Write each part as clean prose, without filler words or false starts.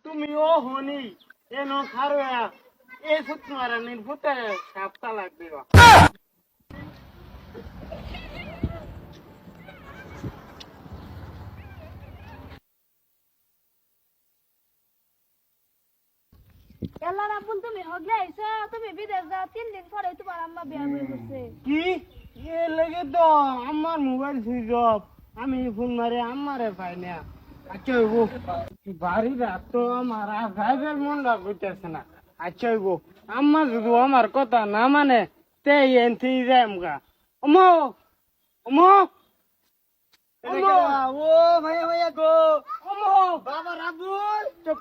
তুমিও হনি এনো খারোয়া এ সুত মারানির ভূতে সাপটা লাগবে বা এলা রাবুল তুমি হগলে আইছো তুমি বিদেশ যাও 3 দিন পরে তোমার আম্মা বিয়া হয়ে গেছে। কি এ লেগে তো আমার মোবাইল সুইচ অফ আমি ফোন মারে আমারে পাই না আচ্ছা গো বাড়ি রাত তো আমার ড্রাইভার মনটা করতেছে না আচ্ছা গো আম্মা যদি আমার কথা না মানে তে এনথি যাম গা অমো অমো অমো ও ভাইয়া ভাইয়া গো অমো বাবা রাবুল চুপ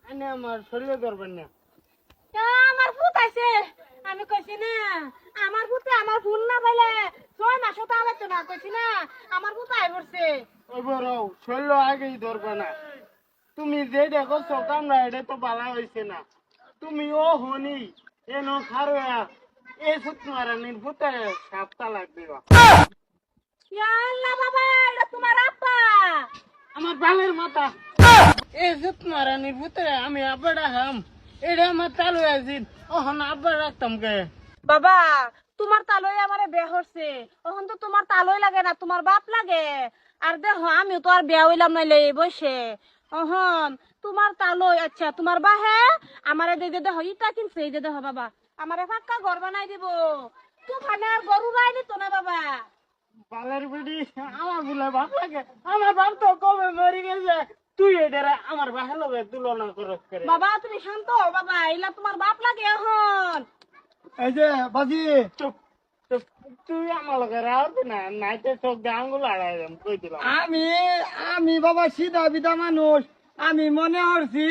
আনে আমার শরীরে ধরবেন না আমার ভূত আইছে আমি কইছি না আমার ভূতে আমার ফোন না পাইলে 6 মাস তো আলাইতো না কইছি না আমার ভূত আই পড়ছে। ওইবারও শরীর আগেই ধরবে না তুমি যে দেখো সকাম এটা তো বালা হয়েছে না তুমিও হনি এনো খারোয়া এ সুত মারানির ভূতে সাপটা লাগবে বা ইয়া আল্লাহ বাবা এটা তোমার আব্বা। আমার বালের মাথা এ সুত মারানির ভূতে আমি আব্বাটা হাম এটা আমার চালু আছে ওহন আব্বা রাখতাম কে বাবা তোমার তালই আমারে বিয়া হচ্ছে এখন তো তোমার তালই লাগে না তোমার বাপ লাগে আর দেখো আমিও তো আর বিয়া হইলাম নাইলে বসে অহন তোমার তালই আচ্ছা তোমার বাহে আমারে দিয়ে দেখো ইটা কিনছে এই যে দেখো বাবা আমারে ফাঁকা ঘর বানাই দিব তুফানে আর গরু রাই দিত না বাবা। বালের বিড়ি আমার বলে বাপ লাগে আমার বাপ তো কবে মরে গেছে তুই এটা আমার বাহের লগে তুলনা করস করে বাবা তুমি শান্ত হও বাবা এলা তোমার বাপ লাগে এখন। এই যে বাজি চুপ চুপ তুই আমার লগে রাখবি না নাইতে চোখ দিয়ে আঙ্গুল আড়াই দেন কই দিলাম আমি আমি বাবা সিধা বিধা মানুষ আমি মনে করছি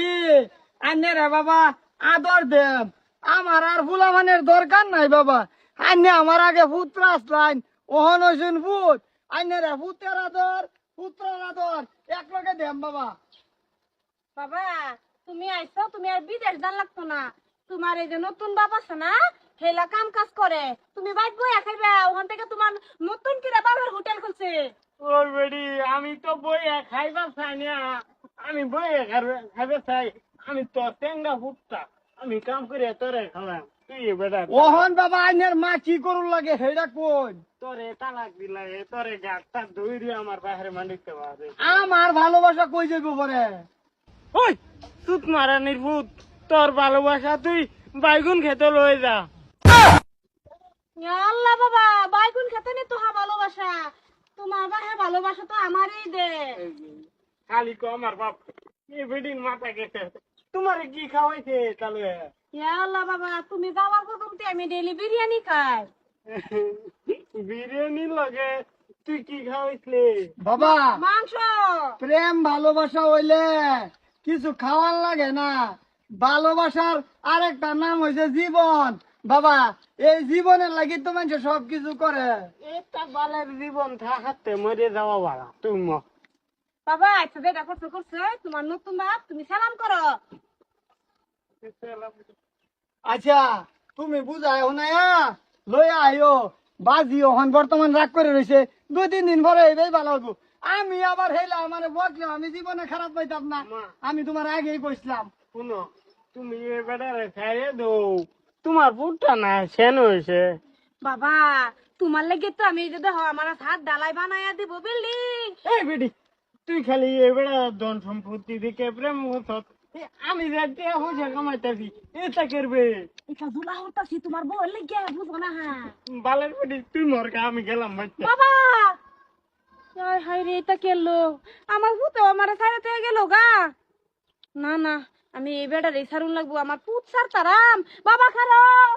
আন্যেরা বাবা আদর দেব আমার আর ফুলামানের দরকার নাই বাবা আন্যে আমার আগে পুত্র আসলাইন ওহন হইছুন ভূত আন্যেরা পুত্রের আদর পুত্রের আদর এক লগে দেম বাবা। বাবা তুমি আইছো তুমি আর বিদেশ যান লাগতো না তোমার এই যে নতুন বাপ আছে না হেলা কাম কাজ করে তুমি বাইক বইয়া খাইবা ওখান থেকে তোমার নতুন কিরা বাবার হোটেল খুলছে। ওই বেড়ি আমি তো বইয়া খাইবার চাই না আমি বইয়া খাইবার চাই আমি তো টেঙ্গা ফুটতা আমি কাম করে তোরে খাওয়াম তুই বেটা ওহন বাবা আন্যের মা কি করুন লাগে হেডা কোন তোরে তালাক দিলাই তোরে গাছটা ধুইরি আমার বাহিরে মানিতে পারে আমার ভালোবাসা কই যাইব পরে ওই সুত মারানির ভূত তোর ভালোবাসা তুই বাইগুন খেতে লয়ে যা ইয়া আল্লাহ বাবা বাইকুন খেতে নি তো ভালোবাসা তোমার বাহে ভালোবাসা তো আমারই দে। খালি কো আমার বাপ এই বেডিং মাথা গেছে তোমার কি খাওয়াইছে তাহলে ইয়া আল্লাহ বাবা তুমি যাওয়ার প্রথমতে আমি ডেলি বিরিয়ানি খাই। বিরিয়ানি লাগে তুই কি খাওয়াইছিলি বাবা মাংস প্রেম ভালোবাসা হইলে কিছু খাওয়ার লাগে না ভালোবাসার আরেকটা নাম হইছে জীবন বাবা এই জীবনের লাগি তো মানুষ সবকিছু করে এটা বালের জীবন থাকাতে মরে যাওয়া বাড়া তুই বাবা আচ্ছা যেটা করছো করছো তোমার নতুন বাপ তুমি সালাম করো। আচ্ছা তুমি বুঝাই না লইয়া আইও বাজি ওখান বর্তমান রাগ করে রয়েছে 2-3 দিন পরে এইটাই ভালো হবো আমি আবার হেলা আমার বকলে আমি জীবনে খারাপ পাইতাম না আমি তোমার আগেই কইছিলাম শুনো তুমি এ বেটারে খাইয়ে দো তোমার বুটটা না সেন হয়েছে বাবা তোমার লাগে তো আমি যদি আমার হাত ডালাই বানাইয়া দিব বিল্ডিং। এই বেটি তুই খালি এ বেটা ধন সম্পত্তি দিকে প্রেম হত আমি যাতে হচ্ছে কামাইতেছি এটা করবে এটা জুলা হতাছি তোমার বউ লেগে বুঝো না হ্যাঁ বালের বেটি তুই মরকা আমি গেলাম বাচ্চা বাবা হায় হায় রে এটা কেলো আমার ভূত আমার সাইডে গেল গা না না আমি এই বেটা রে সারুন লাগবো আমার পুত সার তারাম বাবা খারাপ